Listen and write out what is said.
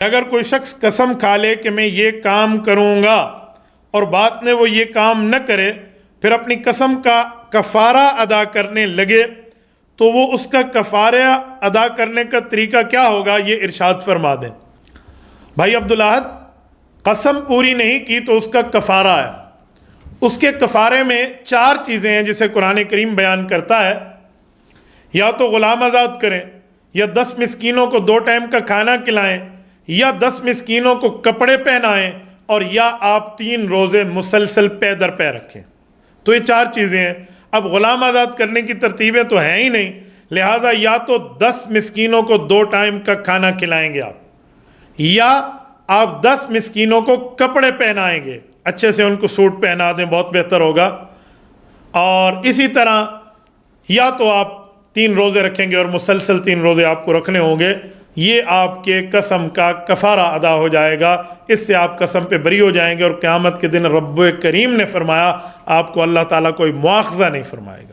اگر کوئی شخص قسم کھا لے کہ میں یہ کام کروں گا اور بعد میں وہ یہ کام نہ کرے، پھر اپنی قسم کا کفارہ ادا کرنے لگے، تو وہ اس کا کفارہ ادا کرنے کا طریقہ کیا ہوگا یہ ارشاد فرما دیں۔ بھائی عبدالاحد، قسم پوری نہیں کی تو اس کا کفارہ ہے۔ اس کے کفارے میں 4 چیزیں ہیں جسے قرآن کریم بیان کرتا ہے۔ یا تو غلام آزاد کریں، یا 10 مسکینوں کو 2 ٹائم کا کھانا کھلائیں، یا 10 مسکینوں کو کپڑے پہنائیں، اور یا آپ 3 روزے مسلسل پے در پے رکھیں۔ تو یہ 4 چیزیں ہیں۔ اب غلام آزاد کرنے کی ترتیبیں تو ہیں ہی نہیں، لہٰذا یا تو 10 مسکینوں کو 2 ٹائم کا کھانا کھلائیں گے آپ، یا آپ 10 مسکینوں کو کپڑے پہنائیں گے، اچھے سے ان کو سوٹ پہنا دیں، بہت بہتر ہوگا، اور اسی طرح یا تو آپ 3 روزے رکھیں گے اور مسلسل 3 روزے آپ کو رکھنے ہوں گے۔ یہ آپ کے قسم کا کفارہ ادا ہو جائے گا، اس سے آپ قسم پہ بری ہو جائیں گے، اور قیامت کے دن رب کریم نے فرمایا آپ کو اللہ تعالیٰ کوئی مواخذہ نہیں فرمائے گا۔